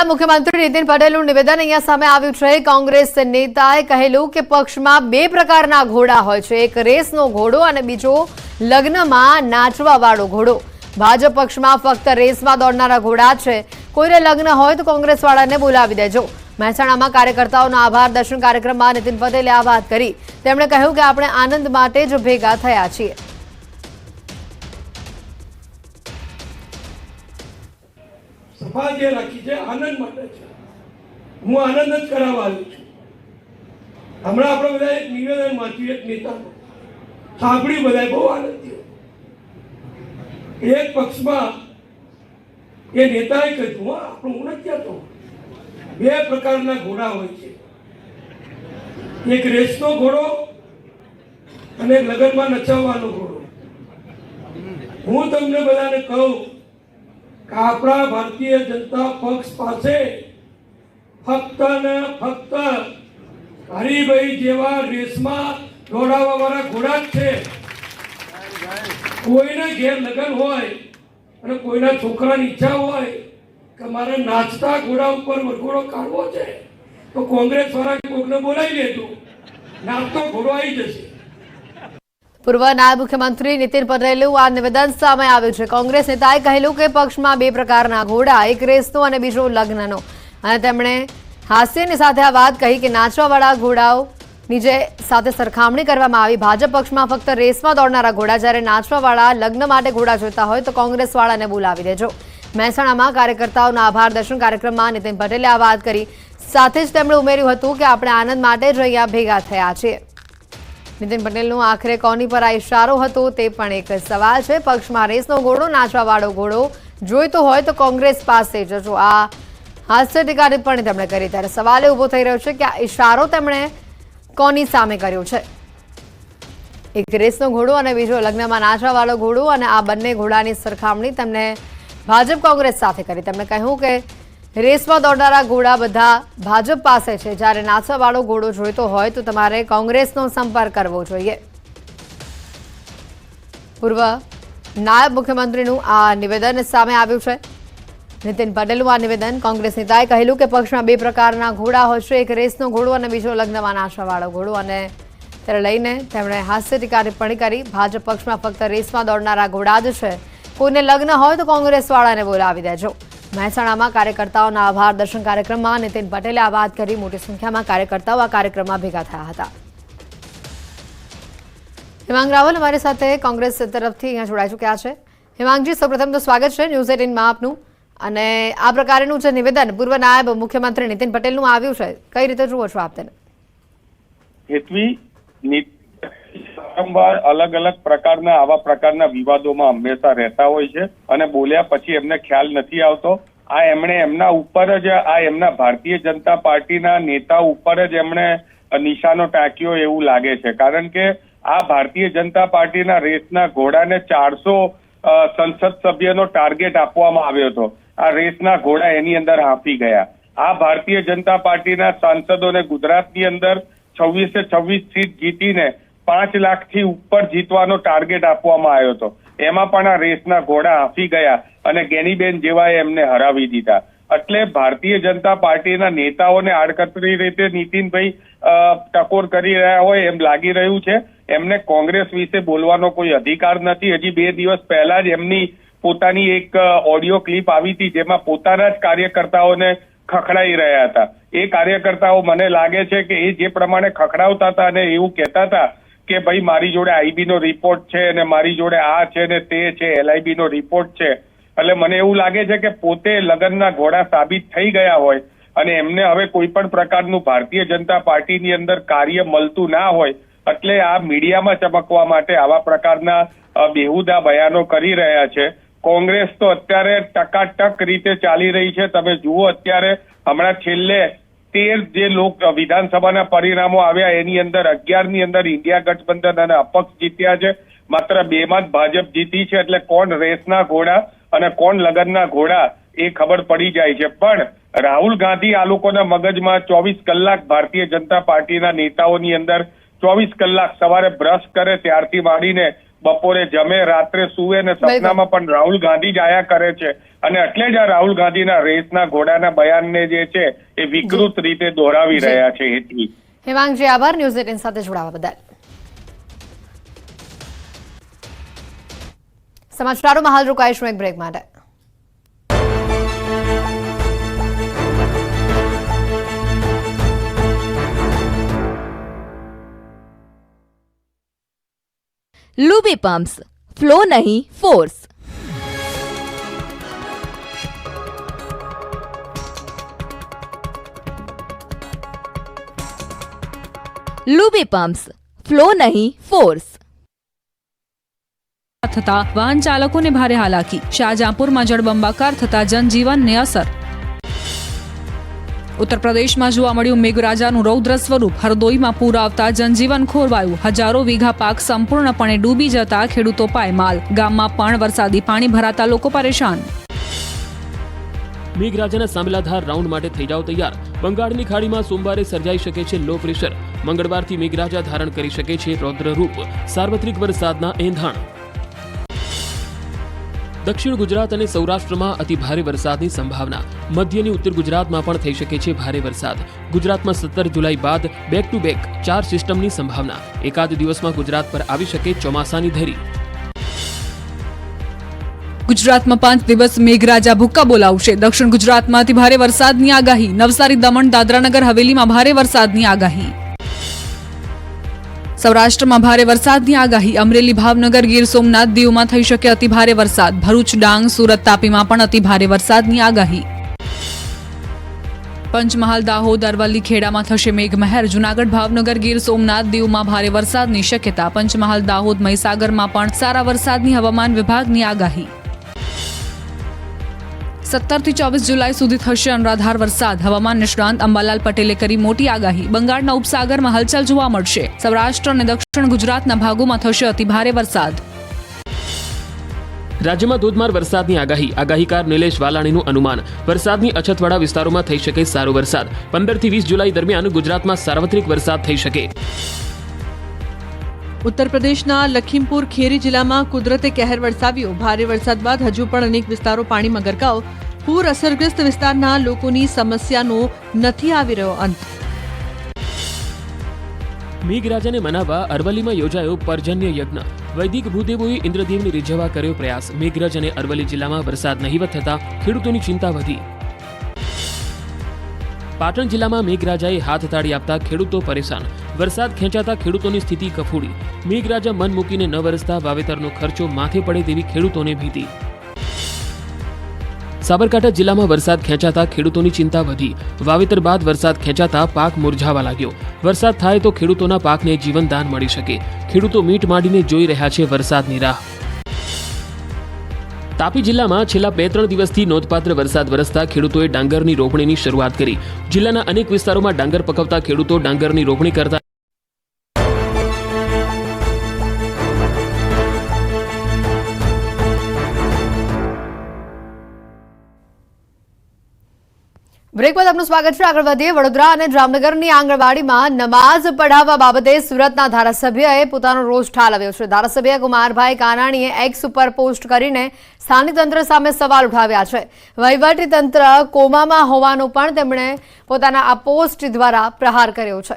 નાયબ મુખ્યમંત્રી નીતિન પટેલનું નિવેદન અહીંયા સામે આવ્યું છે। કોંગ્રેસ નેતાએ કહેલું કે પક્ષમાં બે પ્રકારના ઘોડા હોય છે, એક રેસનો ઘોડો અને બીજો લગ્નમાં નાચવાવાળો ઘોડો। ભાજપ પક્ષમાં ફક્ત રેસમાં દોડનારા ઘોડા છે। કોઈને લગ્ન હોય તો કોંગ્રેસવાળાને બોલાવી દેજો। મહેસાણામાં કાર્યકર્તાઓનો આભાર દર્શન કાર્યક્રમમાં નીતિન પટેલે આ વાત કરી। તેમણે કહ્યું કે આપણે આનંદ માટે જ ભેગા થયા છીએ। सभा जे रखी है आनंद माटे छे। हूँ आनंद ज करावा आव्यो छुं। हमणां आपणे बधाए एक निवेदन वांच्युं एक नेतानुं सांभळी बधाए बहु आनंद थयो। एक पक्षमां ए नेताए कह्युं आपणे हूँ नथी कहेतो बे प्रकारना घोड़ा होय छे, एक रेसनो घोड़ो अने लग्નમાં નચાવવાનો ઘોડો। હું તમને બધાને કહું આપણા ભારતીય જનતા પક્ષ પાસે ફક્ત ને ફક્ત હરિભાઈ જેવા રેસમાં દોડાવવાવાળા ઘોડા જ છે। કોઈને ઘેર લગ્ન હોય અને કોઈના છોકરાની ઈચ્છા હોય કે મારે નાચતા ઘોડા ઉપર વરઘોડો કાઢવો છે તો કોંગ્રેસ વાળા કોકને બોલાવી લેજો, નાચતો ઘોડો આવી જશે। પૂર્વ નાયબ મુખ્યમંત્રી નીતિન પટેલનું આ નિવેદન સામે આવ્યું છે। કોંગ્રેસ નેતાએ કહેલું કે પક્ષમાં બે પ્રકારના ઘોડા, એક રેસનો અને બીજો લગ્નનો, અને તેમણે હાસ્યની સાથે આ વાત કહી કે નાચવાવાળા ઘોડાઓની જે સાથે સરખામણી કરવામાં આવી। ભાજપ પક્ષમાં ફક્ત રેસમાં દોડનારા ઘોડા, જ્યારે નાચવાવાળા લગ્ન માટે ઘોડા જોઈતા હોય તો કોંગ્રેસવાળાને બોલાવી દેજો। મહેસાણામાં કાર્યકર્તાઓના આભાર દર્શન કાર્યક્રમમાં નીતિન પટેલે આ વાત કરી। સાથે જ તેમણે ઉમેર્યું હતું કે આપણે આનંદ માટે જ અહીંયા ભેગા થયા છીએ। નીતિન પટેલનો આખરે કોની પર આ ઇશારો હતો તે પણ એક સવાલ છે। પક્ષમાં રેસનો ઘોડો, નાચવાવાળો ઘોડો જોઈતો હોય તો કોંગ્રેસ પાસે જજો, આ હાસ્ય ટીકા ટિપ્પણી તેમણે કરી। ત્યારે સવાલ એ ઉભો થઈ રહ્યો છે કે આ ઇશારો તેમણે કોની સામે કર્યો છે? એક રેસનો ઘોડો અને બીજો લગ્નમાં નાચવાવાળો ઘોડો, અને આ બંને ઘોડાની સરખામણી તેમણે ભાજપ કોંગ્રેસ સાથે કરી। તેમણે કહ્યું કે રેસમાં દોડનારા ઘોડા બધા ભાજપ પાસે છે, જ્યારે નાચવાવાળો ઘોડો જોઈતો હોય તો તમારે કોંગ્રેસનો સંપર્ક કરવો જોઈએ। પૂર્વ નાયબ મુખ્યમંત્રીનું આ નિવેદન સામે આવ્યું છે। નીતિન પટેલનું આ નિવેદન। કોંગ્રેસ નેતાએ કહેલું કે પક્ષમાં બે પ્રકારના ઘોડા હોય છે, એક રેસનો ઘોડો અને બીજો લગ્નમાં નાચવાવાળો ઘોડો, અને તેને લઈને તેમણે હાસ્ય ટીકા ટિપ્પણી કરી। ભાજપ પક્ષમાં ફક્ત રેસમાં દોડનારા ઘોડા જ છે। કોઈને લગ્ન હોય તો કોંગ્રેસવાળાને બોલાવી દેજો। મહેસાણામાં કાર્યકર્તાઓના આભાર દર્શન કાર્યક્રમમાં નીતિન પટેલે આ વાત કરી। મોટી સંખ્યામાં કાર્યકર્તાઓ આ કાર્યક્રમમાં ભેગા થયા હતા। હેમાંગ રાવલ અમારી સાથે કોંગ્રેસ તરફથી અહીંયા જોડાઈ ચૂક્યા છે। હેમાંગજી, સૌપ્રથમ તો સ્વાગત છે ન્યૂઝ 18માં આપનું। અને આ પ્રકારનું જે નિવેદન પૂર્વ નાયબ મુખ્યમંત્રી નીતિન પટેલનું આવ્યું છે, કઈ રીતે જુઓ છો આપ તેને? વારંવાર અલગ અલગ પ્રકારના આવા પ્રકારના વિવાદોમાં હંમેશા રહેતા હોય છે, અને બોલ્યા પછી એમને ખ્યાલ નથી આવતો। આ એમણે એમના ઉપર જ, આ એમના ભારતીય જનતા પાર્ટીના નેતા ઉપર જ એમણે નિશાનો ટાંક્યો એવું લાગે છે। કારણ કે આ ભારતીય જનતા પાર્ટીના રેસના ઘોડાને 400 સંસદ સભ્યનો ટાર્ગેટ આપવામાં આવ્યો હતો। આ રેસના ઘોડા એની અંદર હાંફી ગયા। આ ભારતીય જનતા પાર્ટીના સાંસદોને ગુજરાતની અંદર 26 સીટ જીતીને 5 લાખથી ઉપર જીતવાનો ટાર્ગેટ આપવામાં આવ્યો હતો। એમાં પણ આ રેસના ઘોડા હાંફી ગયા અને ગેનીબેન જેવાએ એમને હરાવી દીધા। એટલે ભારતીય જનતા પાર્ટીના નેતાઓને આડકતરી રીતે નીતિનભાઈ ટકોર કરી રહ્યા હોય એમ લાગી રહ્યું છે। એમને કોંગ્રેસ વિશે બોલવાનો કોઈ અધિકાર નથી। હજી 2 દિવસ પહેલા જ એમની પોતાની એક ઓડિયો ક્લિપ આવી હતી, જેમાં પોતાના જ કાર્યકર્તાઓને ખખડાઈ રહ્યા હતા। એ કાર્યકર્તાઓ મને લાગે છે કે એ જે પ્રમાણે ખખડાવતા હતા અને એવું કહેતા હતા કે ભાઈ મારી જોડે આઈબી નો રિપોર્ટ છે અને મારી જોડે આ છે ને તે છે, LIB નો રિપોર્ટ છે, એટલે મને એવું લાગે છે કે પોતે લગ્નના ઘોડા સાબિત થઈ ગયા હોય અને એમને હવે કોઈ પણ પ્રકારનું ભારતીય જનતા પાર્ટીની અંદર કાર્ય મળતું ના હોય, એટલે આ મીડિયામાં ચમકવા માટે આવા પ્રકારના બેહુદા બયાનો કરી રહ્યા છે। કોંગ્રેસ તો અત્યારે ટકાટક રીતે ચાલી રહી છે। તમે જુઓ, અત્યારે હમણાં છેલ્લે 13 જે વિધાનસભાના પરિણામો આવ્યા એની અંદર 11ની અંદર ઇન્ડિયા ગઠબંધન અને અપક્ષ જીત્યા છે। માત્ર 2માં જ ભાજપ જીતી છે। એટલે કોણ રેસના ઘોડા અને કોણ લગ્નના ઘોડા એ ખબર પડી જાય છે। પણ રાહુલ ગાંધી આ લોકોના મગજમાં 24 કલાક ભારતીય જનતા પાર્ટીના નેતાઓની અંદર 24 કલાક સવારે બ્રશ કરે ત્યારથી માંડીને બપોરે જમે, રાત્રે સૂવે ને સપનામાં પણ રાહુલ ગાંધી જ આયા કરે છે. અને એટલે જ આ રાહુલ ગાંધીના રેસના ઘોડાના બયાનને જે છે એ વિકૃત રીતે દોહરાવી રહ્યા છે. હેતવી, હેમાંગજી, આભાર ન્યૂઝ 18 સાથે જોડાવા બદલ. સમાચારોમાં હાલ રોકાઈશું એક બ્રેક માટે. लूबी पम्प्स, फ्लो नहीं फोर्स. लूबी पम्प्स, फ्लो नहीं फोर्स. થતા વાહન ચાલકોને ભારે હાલાકી. શાહજહાંપુરમાં જળબંબાકાર થતા જનજીવનને અસર. ઉત્તર પ્રદેશમાં જોવા મળ્યું મેઘરાજાનું રૌદ્ર સ્વરૂપ. હરદોઈમાં પૂર આવતા જનજીવન ખોરવાયું. હજારો વીઘા પાક સંપૂર્ણપણે ડૂબી જતા ખેડૂતો પાયમાલ. ગામમાં પણ વરસાદી પાણી ભરાતા લોકો પરેશાન. મેઘરાજાના સાંભલાધાર રાઉન્ડ માટે થઈ જાવ તૈયાર. બંગાળની ખાડીમાં સોમવારે સર્જાઈ શકે છે લો પ્રેશર. મંગળવારથી મેઘરાજા ધારણ કરી શકે છે રૌદ્ર રૂપ. સાર્વત્રિક વરસાદના એંધાણ. દક્ષિણ ગુજરાત અને સૌરાષ્ટ્રમાં અતિભારે વરસાદની સંભાવના. મધ્યની ઉત્તર ગુજરાતમાં પણ થઈ શકે છે ભારે વરસાદ. ગુજરાતમાં 17 જુલાઈ બાદ બેક ટુ બેક 4 સિસ્ટમની સંભાવના. એકાદ દિવસમાં ગુજરાત પર આવી શકે ચોમાસાની ધરી. ગુજરાતમાં 5 દિવસ મેઘરાજા ભૂક્કા બોલાવશે. દક્ષિણ ગુજરાતમાં અતિભારે વરસાદની આગાહી. નવસારી, દમણ, દાદરાનગર હવેલીમાં ભારે વરસાદની આગાહી. સૌરાષ્ટ્રમાં ભારે વરસાદની આગાહી. અમરેલી, ભાવનગર, ગીર સોમનાથ, દીવમાં થઈ શકે અતિભારે વરસાદ. ભરૂચ, ડાંગ, સુરત, તાપીમાં પણ અતિભારે વરસાદની આગાહી. પંચમહાલ, દાહોદ, અરવલ્લી, ખેડામાં થશે મેઘમહેર. જૂનાગઢ, ભાવનગર, ગીર સોમનાથ, દીવમાં ભારે વરસાદની શક્યતા. પંચમહાલ, દાહોદ, મહીસાગરમાં પણ સારા વરસાદની હવામાન વિભાગની આગાહી. 17 થી 24 જુલાઈ સુધી થશે અનરાધાર વરસાદ. હવામાન નિષ્ણાંત અંબાલાલ પટેલે કરી મોટી આગાહી. બંગાળના ઉપસાગરમાં હલચલ જોવા મળશે. સૌરાષ્ટ્ર અને દક્ષિણ ગુજરાતના ભાગોમાં થશે અતિભારે વરસાદ. રાજ્યમાં ધોધમાર વરસાદની આગાહી. આગાહીકાર નિલેશ વાલાણીનું અનુમાન. વરસાદની અછતવાળા વિસ્તારોમાં થઈ શકે સારો વરસાદ. 15 થી 20 જુલાઈ દરમિયાન ગુજરાતમાં સાર્વત્રિક વરસાદ થઈ શકે. ઉત્તર પ્રદેશના લખીમપુર ખેરી જિલ્લામાં કુદરતે કહેર વરસાવ્યો. ભારે વરસાદ બાદ હજુ પણ અનેક વિસ્તારો પાણીમાં ગરકાવ. પૂર અસરગ્રસ્ત વિસ્તારના લોકોની સમસ્યાનો નથી આવી રહ્યો અંત. મેઘરાજાને મનાવવા અરવલ્લીમાં યોજાયો પર્જન્ય યજ્ઞ. વૈદિક ભૂદેવોએ ઇન્દ્રદેવને રીઝવવા કર્યો પ્રયાસ. મેઘરજ અને અરવલ્લી જિલ્લામાં વરસાદ નહિવત થતા ખેડૂતોની ચિંતા વધી. પાટણ જિલ્લામાં મેઘરાજાએ હાથતાળી આપતા ખેડૂતો પરેશાન. વરસાદ ખેંચાતા ખેડૂતોની સ્થિતિ કફોડી. મેઘરાજા મન મૂકીને ન વરસતા વાવેતરનો ખર્ચો માથે પડે તેવી ખેડૂતોને ભીતિ. સાબરકાંઠા જિલ્લામાં વરસાદ ખેંચાતા ખેડૂતોની ચિંતા વધી. વાવેતર બાદ વરસાદ ખેંચાતા પાક મુરઝાવા લાગ્યો. વરસાદ થાય તો ખેડૂતોના પાકને જીવનદાન મળી શકે. ખેડૂતો મીટ માંડીને જોઈ રહ્યા છે વરસાદની રાહ. તાપી જિલ્લામાં છેલ્લા 2-3 દિવસથી નોંધપાત્ર વરસાદ વરસતા ખેડૂતોએ ડાંગરની રોપણીની શરૂઆત કરી. જિલ્લાના અનેક વિસ્તારોમાં ડાંગર પકવતા ખેડૂતો ડાંગરની રોપણી કરતા બ્રેક બાદ આપનું સ્વાગત છે. આગળ વધીએ. વડોદરા અને જામનગરની આંગણવાડીમાં નમાઝ પઢાવવા બાબતે સુરતના ધારાસભ્યએ પોતાનો રોષ ઠાલવ્યો છે. ધારાસભ્ય કુમારભાઈ કાનાણીએ એક્સ ઉપર પોસ્ટ કરીને સ્થાનિક તંત્ર સામે સવાલ ઉઠાવ્યા છે. વહીવટી તંત્ર કોમામાં હોવાનો પણ તેમણે પોતાના આ પોસ્ટ દ્વારા પ્રહાર કર્યો છે.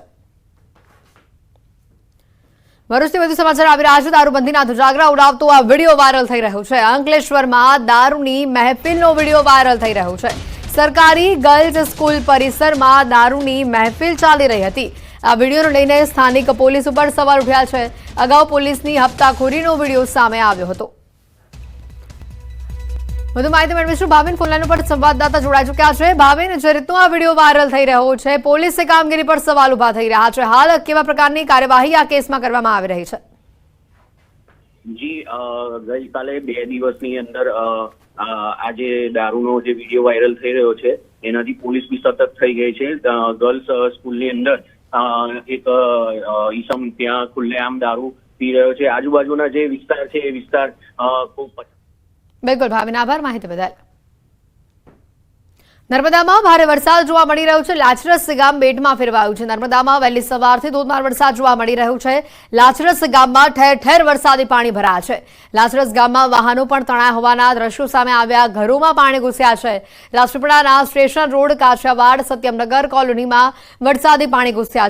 ભરૂચથી વધુ સમાચાર આવી રહ્યા છે. દારૂબંધીના ધજાગરા ઉડાવતો આ વિડીયો વાયરલ થઈ રહ્યો છે. અંકલેશ્વરમાં દારૂની મહેફિલનો વિડીયો વાયરલ થઈ રહ્યો છે. સરકારી ગર્લ્સ સ્કૂલ પરિસરમાં દારૂની મહેફિલ ચાલી રહી હતી. આ વિડીયોને લઈને સ્થાનિક પોલીસ ઉપર સવાલ ઉઠ્યા છે. અગાઉ પોલીસની હપ્તાખોરીનો વિડીયો સામે આવ્યો હતો. વધુ માહિતી મેળવીશું. ભાવિન ફોનલાઈન પર સંવાદદાતા જોડાઈ ચૂક્યા છે. ભાવિન, જે રીતનો આ વિડીયો વાયરલ થઈ રહ્યો છે, પોલીસે કામગીરી પર સવાલ ઉભા થઈ રહ્યા છે. હાલ કેવા પ્રકારની કાર્યવાહી આ કેસમાં કરવામાં આવી રહી છે? જી, ગઈકાલે 2 દિવસની અંદર આજે દારૂનો જે વિડીયો વાયરલ થઈ રહ્યો છે એનાથી પોલીસ બી સતર્ક થઈ ગઈ છે. ગર્લ્સ સ્કૂલની અંદર એક ઈસમ ત્યાં ખુલ્લેઆમ દારૂ પી રહ્યો છે. આજુબાજુના જે વિસ્તાર છે એ વિસ્તાર ખૂબ બિલકુલ ભાવિન, આભાર માહિતી બદલ. નર્મદામાં ભારે વરસાદ જોવા મળી રહ્યો છે. લાચરસ ગામ બેટમાં ફેરવાયું છે. નર્મદામાં વહેલી સવારથી ધોધમાર વરસાદ જોવા મળી રહ્યો છે. લાચરસ ગામમાં ઠેર ઠેર વરસાદી પાણી ભરાયા છે. લાચરસ ગામમાં વાહનો પણ તણાયા હોવાના દ્રશ્યો સામે આવ્યા. ઘરોમાં પાણી ઘૂસ્યા છે. રાજપીપળાના સ્ટેશન રોડ, કાછિયાવાડ, સત્યમનગર કોલોનીમાં વરસાદી પાણી ઘૂસ્યા છે.